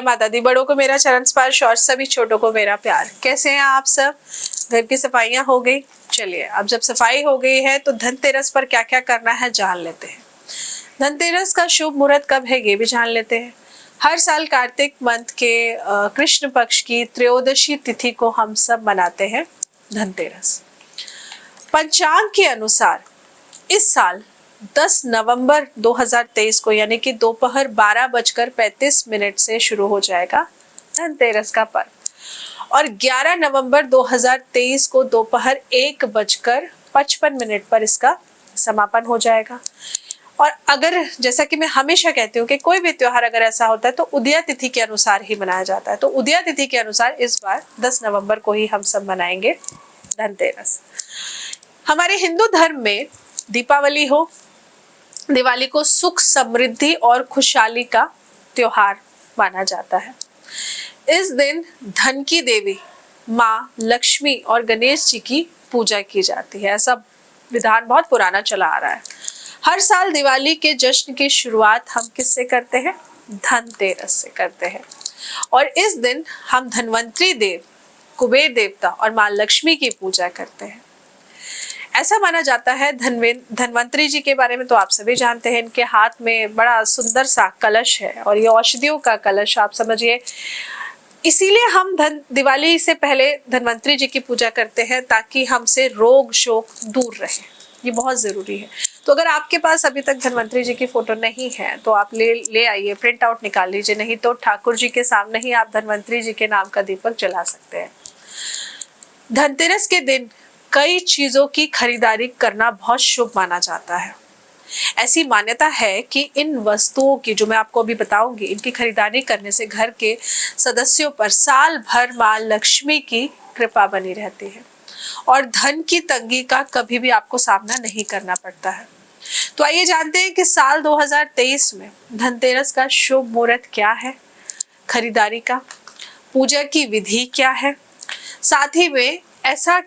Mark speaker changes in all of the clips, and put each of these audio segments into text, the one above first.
Speaker 1: जय माता दी। बड़ों को मेरा चरण स्पर्श और सभी छोटों को मेरा प्यार। कैसे हैं आप सब? घर की सफाइयां हो गई? चलिए, अब जब सफाई हो गई है तो धनतेरस पर क्या क्या करना है जान लेते हैं। धनतेरस का शुभ मुहूर्त कब है ये भी जान लेते हैं। हर साल कार्तिक मंथ के कृष्ण पक्ष की त्रयोदशी तिथि को हम सब मनाते हैं धनतेरस। पंचांग के अनुसार इस साल 10 नवंबर 2023 को यानी कि दोपहर 12:35 से शुरू हो जाएगा धनतेरस का पर्व और 11 नवंबर 2023 को दोपहर 1:55 पर इसका समापन हो जाएगा। और अगर जैसा कि मैं हमेशा कहती हूँ कि कोई भी त्योहार अगर ऐसा होता है तो उदया तिथि के अनुसार ही मनाया जाता है, तो उदया तिथि के अनुसार इस बार 10 नवंबर को ही हम सब मनाएंगे धनतेरस। हमारे हिंदू धर्म में दीपावली हो, दिवाली को सुख समृद्धि और खुशहाली का त्योहार माना जाता है। इस दिन धन की देवी माँ लक्ष्मी और गणेश जी की पूजा की जाती है। ऐसा विधान बहुत पुराना चला आ रहा है। हर साल दिवाली के जश्न की शुरुआत हम किससे करते हैं? धनतेरस से करते हैं। और इस दिन हम धन्वंतरी देव, कुबेर देवता और माँ लक्ष्मी की पूजा करते हैं। ऐसा माना जाता है धन्वंतरी जी के बारे में तो आप सभी जानते हैं। इनके हाथ में बड़ा सुंदर सा कलश है और ये औषधियों का कलश आप समझिए। इसीलिए हम दिवाली से पहले धन्वंतरी जी की पूजा करते हैं ताकि हमसे रोग शोक दूर रहे। ये बहुत जरूरी है। तो अगर आपके पास अभी तक धन्वंतरी जी की फोटो नहीं है तो आप ले आइए, प्रिंट आउट निकाल लीजिए। नहीं तो ठाकुर जी के सामने ही आप धन्वंतरी जी के नाम का दीपक जला सकते हैं। धनतेरस के दिन कई चीजों की खरीदारी करना बहुत शुभ माना जाता है। ऐसी मान्यता है कि इन वस्तुओं की, जो मैं आपको अभी बताऊंगी, इनकी खरीदारी करने से घर के सदस्यों पर साल भर मां लक्ष्मी की कृपा बनी रहती है और धन की तंगी का कभी भी आपको सामना नहीं करना पड़ता है। तो आइए जानते हैं कि साल 2023 में धनतेरस का शुभ मुहूर्त क्या है, खरीदारी का, पूजा की विधि क्या है, साथ ही में ऐसा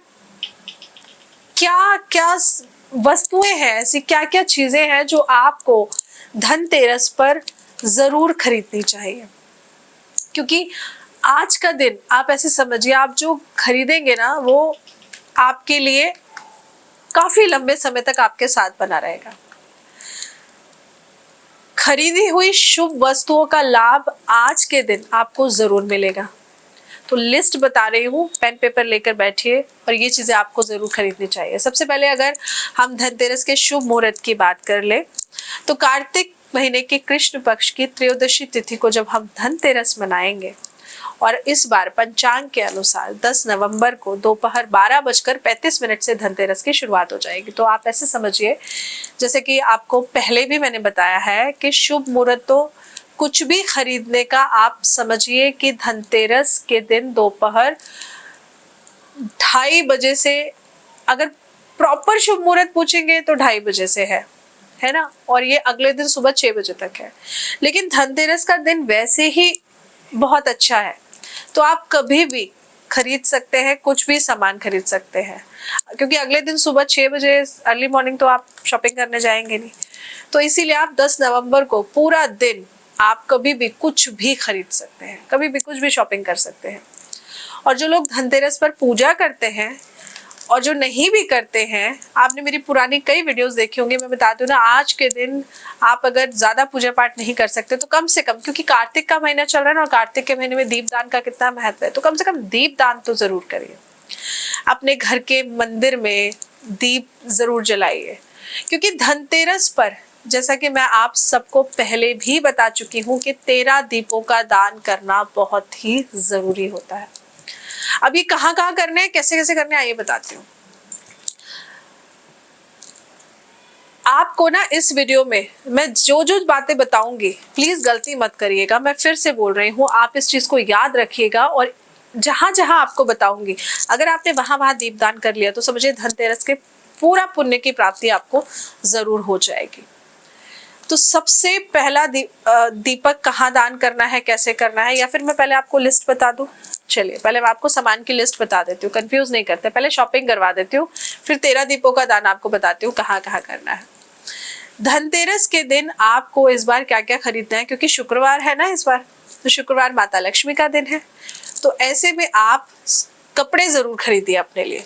Speaker 1: क्या क्या वस्तुएं हैं, ऐसी क्या क्या चीजें हैं जो आपको धनतेरस पर जरूर खरीदनी चाहिए। क्योंकि आज का दिन आप ऐसे समझिए, आप जो खरीदेंगे ना वो आपके लिए काफी लंबे समय तक आपके साथ बना रहेगा। खरीदी हुई शुभ वस्तुओं का लाभ आज के दिन आपको जरूर मिलेगा। तो लिस्ट बता रही हूँ, पेन पेपर लेकर बैठिए और ये चीजें आपको जरूर खरीदनी चाहिए। सबसे पहले अगर हम धनतेरस के शुभ मुहूर्त की बात कर ले तो कार्तिक महीने के कृष्ण पक्ष की त्रयोदशी तिथि को जब हम धनतेरस मनाएंगे और इस बार पंचांग के अनुसार 10 नवंबर को दोपहर 12:35 से धनतेरस की शुरुआत हो जाएगी। तो आप ऐसे समझिए, जैसे कि आपको पहले भी मैंने बताया है कि शुभ मुहूर्त तो कुछ भी खरीदने का आप समझिए कि धनतेरस के दिन दोपहर 2:30 से, अगर प्रॉपर शुभ मुहूर्त पूछेंगे तो 2:30 से है ना, और ये अगले दिन सुबह 6 बजे तक है। लेकिन धनतेरस का दिन वैसे ही बहुत अच्छा है, तो आप कभी भी खरीद सकते हैं, कुछ भी सामान खरीद सकते हैं। क्योंकि अगले दिन सुबह 6 बजे अर्ली मॉर्निंग तो आप शॉपिंग करने जाएंगे नहीं, तो इसीलिए आप 10 नवंबर को पूरा दिन आप कभी भी कुछ भी खरीद सकते हैं, कभी भी कुछ भी शॉपिंग कर सकते हैं। और जो लोग धनतेरस पर पूजा करते हैं और जो नहीं भी करते हैं, आपने मेरी पुरानी कई वीडियोस देखी होंगी, मैं बताती हूँ ना, आज के दिन आप अगर ज्यादा पूजा पाठ नहीं कर सकते तो कम से कम, क्योंकि कार्तिक का महीना चल रहा है ना और कार्तिक के महीने में दीपदान का कितना महत्व है, तो कम से कम दीपदान तो जरूर करिए। अपने घर के मंदिर में दीप जरूर जलाइए, क्योंकि धनतेरस पर, जैसा कि मैं आप सबको पहले भी बता चुकी हूँ कि 13 दीपों का दान करना बहुत ही जरूरी होता है। अब ये कहाँ करने हैं, कैसे कैसे करने हैं, आइए बताती हूँ आपको ना। इस वीडियो में मैं जो जो बातें बताऊंगी प्लीज गलती मत करिएगा, मैं फिर से बोल रही हूँ, आप इस चीज को याद रखिएगा। और जहां जहां आपको बताऊंगी अगर आपने वहां दीपदान कर लिया तो समझिए धनतेरस के पूरा पुण्य की प्राप्ति आपको जरूर हो जाएगी। तो सबसे पहला दीपक कहाँ दान करना है, कैसे करना है, या फिर मैं पहले आपको लिस्ट बता दूं? चलिए पहले मैं आपको सामान की लिस्ट बता देती हूँ, कंफ्यूज नहीं करते, पहले शॉपिंग करवा देती हूँ, फिर 13 दीपों का दान आपको बताती हूँ कहाँ कहाँ करना है। धनतेरस के दिन आपको इस बार क्या क्या खरीदना है, क्योंकि शुक्रवार है ना इस बार, तो शुक्रवार माता लक्ष्मी का दिन है, तो ऐसे में आप कपड़े जरूर खरीदिए अपने लिए।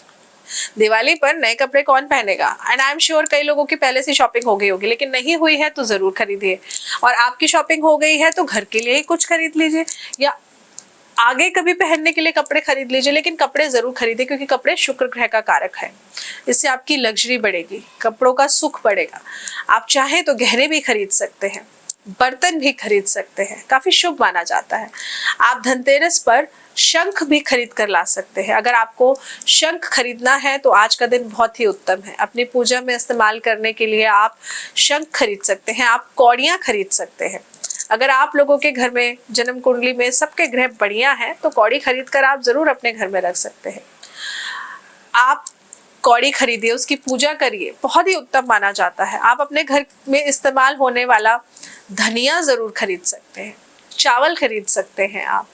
Speaker 1: दिवाली पर नए कपड़े कौन पहनेगा, एंड आई एम श्योर कई लोगों की पहले से शॉपिंग हो गई होगी, लेकिन नहीं हुई है तो जरूर खरीदिए। और आपकी शॉपिंग हो गई है तो घर के लिए ही कुछ खरीद लीजिए, या आगे कभी पहनने के लिए कपड़े खरीद लीजिए, लेकिन कपड़े जरूर खरीदिए, क्योंकि कपड़े शुक्र ग्रह का कारक है। इससे आपकी लग्जरी बढ़ेगी, कपड़ों का सुख बढ़ेगा। आप चाहें तो गहने भी खरीद सकते हैं, बर्तन भी खरीद सकते हैं, काफी शुभ माना जाता है। आप धनतेरस पर शंख भी खरीद कर ला सकते हैं। अगर आपको शंख खरीदना है तो आज का दिन बहुत ही उत्तम है। अपनी पूजा में इस्तेमाल करने के लिए आप शंख खरीद सकते हैं, आप कौड़ियां खरीद सकते हैं। अगर आप लोगों के घर में जन्म कुंडली में सबके ग्रह बढ़िया है तो कौड़ी खरीद कर आप जरूर अपने घर में रख सकते हैं। आप कौड़ी खरीदिए, उसकी पूजा करिए, बहुत ही उत्तम माना जाता है। आप अपने घर में इस्तेमाल होने वाला धनिया जरूर खरीद सकते हैं, चावल खरीद सकते हैं आप,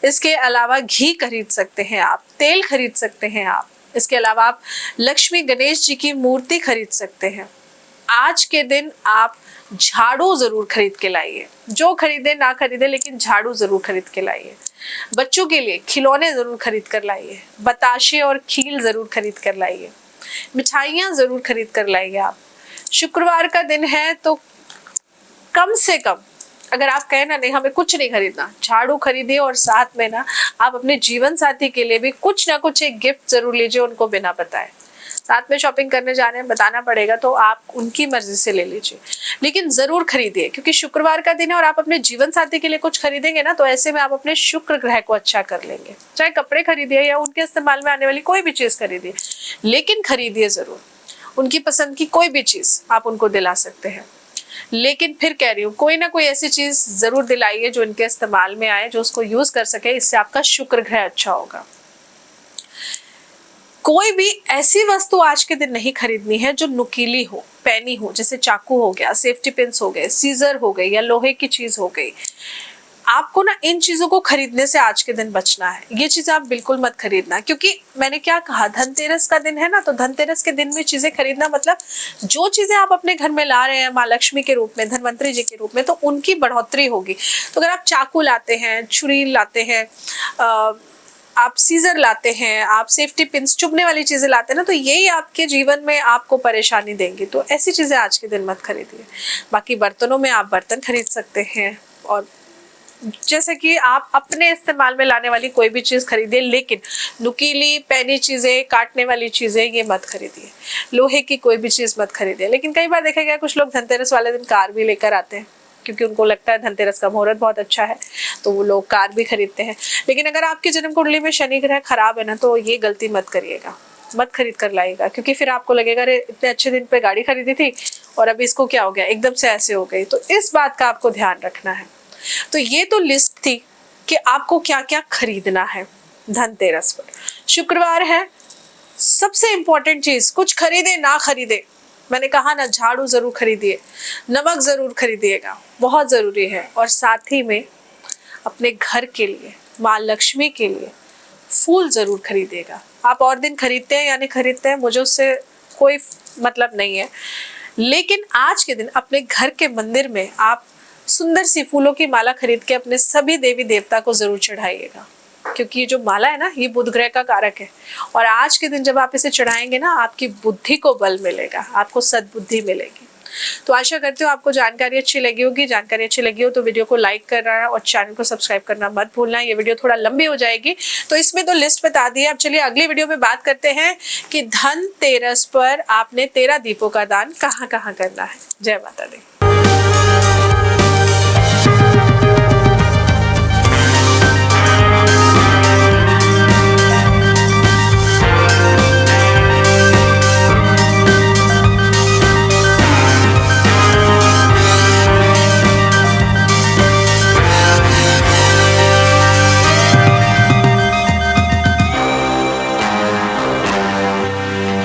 Speaker 1: इसके अलावा घी खरीद सकते हैं आप, तेल खरीद सकते हैं आप। इसके अलावा आप लक्ष्मी गणेश जी की मूर्ति खरीद सकते हैं। आज के दिन आप झाड़ू जरूर खरीद के लाइए, जो खरीदे ना खरीदे लेकिन झाड़ू जरूर खरीद के लाइए। बच्चों के लिए खिलौने जरूर खरीद कर लाइए, बताशे और खील जरूर खरीद कर लाइए, मिठाइयाँ जरूर खरीद कर लाइए आप। शुक्रवार का दिन है तो कम से कम अगर आप कहें ना नहीं हमें कुछ नहीं खरीदना, झाड़ू खरीदिए और साथ में ना आप अपने जीवन साथी के लिए भी कुछ ना कुछ एक गिफ्ट जरूर लीजिए, उनको बिना बताए। साथ में शॉपिंग करने जा रहे हैं, बताना पड़ेगा तो आप उनकी मर्जी से ले लीजिए, लेकिन जरूर खरीदिए, क्योंकि शुक्रवार का दिन है और आप अपने जीवन साथी के लिए कुछ खरीदेंगे ना तो ऐसे में आप अपने शुक्र ग्रह को अच्छा कर लेंगे। चाहे कपड़े खरीदिए या उनके इस्तेमाल में आने वाली कोई भी चीज खरीदिए, लेकिन खरीदिए जरूर। उनकी पसंद की कोई भी चीज आप उनको दिला सकते हैं, लेकिन फिर कह रही हूँ कोई ना कोई ऐसी चीज जरूर दिलाइए जो इनके इस्तेमाल में आए, जो उसको यूज कर सके। इससे आपका शुक्र ग्रह अच्छा होगा। कोई भी ऐसी वस्तु आज के दिन नहीं खरीदनी है जो नुकीली हो, पैनी हो, जैसे चाकू हो गया, सेफ्टी पिन्स हो गए, सीजर हो गई या लोहे की चीज हो गई। आपको ना इन चीजों को खरीदने से आज के दिन बचना है। ये चीज आप बिल्कुल मत खरीदना, क्योंकि मैंने क्या कहा, धनतेरस का दिन है ना, तो धनतेरस के दिन में चीजें खरीदना मतलब जो चीजें आप अपने घर में ला रहे हैं माँ लक्ष्मी के रूप में, धनवंतरी जी के रूप में, तो उनकी बढ़ोतरी होगी। तो अगर आप चाकू लाते हैं, छुरी लाते हैं, आप सीजर लाते हैं, आप सेफ्टी पिन्स, चुभने वाली चीजें लाते हैं ना, तो यही आपके जीवन में आपको परेशानी देंगी। तो ऐसी चीजें आज के दिन मत खरीदिए। बाकी बर्तनों में आप बर्तन खरीद सकते हैं, और जैसे कि आप अपने इस्तेमाल में लाने वाली कोई भी चीज खरीदिए, लेकिन नुकीली पैनी चीजें, काटने वाली चीजें ये मत खरीदिए। लोहे की कोई भी चीज मत खरीदिए। लेकिन कई बार देखा गया कुछ लोग धनतेरस वाले दिन कार भी लेकर आते हैं, क्योंकि उनको लगता है धनतेरस का मुहूर्त बहुत अच्छा है, तो वो लोग कार भी खरीदते हैं। लेकिन अगर आपकी जन्म कुंडली में शनि ग्रह खराब है ना, तो ये गलती मत करिएगा, मत खरीद कर लाइएगा, क्योंकि फिर आपको लगेगा अरे इतने अच्छे दिन पे गाड़ी खरीदी थी और अभी इसको क्या हो गया, एकदम से ऐसे हो गई। तो इस बात का आपको ध्यान रखना है। तो ये तो लिस्ट थी कि आपको क्या क्या खरीदना है धनतेरस पर। शुक्रवार है, सबसे इंपॉर्टेंट चीज, कुछ खरीदे ना खरीदे, मैंने कहा ना, झाड़ू जरूर खरीदिए, नमक जरूर खरीदिएगा, बहुत जरूरी है। और साथ ही में अपने घर के लिए, माँ लक्ष्मी के लिए फूल जरूर खरीदिएगा। आप और दिन खरीदते हैं या नहीं खरीदते हैं, मुझे उससे कोई मतलब नहीं है, लेकिन आज के दिन अपने घर के मंदिर में आप सुंदर सी फूलों की माला खरीद के अपने सभी देवी देवता को जरूर चढ़ाइएगा, क्योंकि ये जो माला है ना, ये बुध ग्रह का कारक है। और आज के दिन जब आप इसे चढ़ाएंगे ना, आपकी बुद्धि को बल मिलेगा, आपको सद्बुद्धि मिलेगी। तो आशा करती हूँ आपको जानकारी अच्छी लगी होगी। जानकारी अच्छी लगी हो तो वीडियो को लाइक करना और चैनल को सब्सक्राइब करना मत भूलना। ये वीडियो थोड़ा लंबी हो जाएगी, तो इसमें तो लिस्ट बता दी है। अब चलिए अगली वीडियो में बात करते हैं कि धनतेरस पर आपने 13 दीपों का दान कहाँ कहाँ करना है। जय माता दी।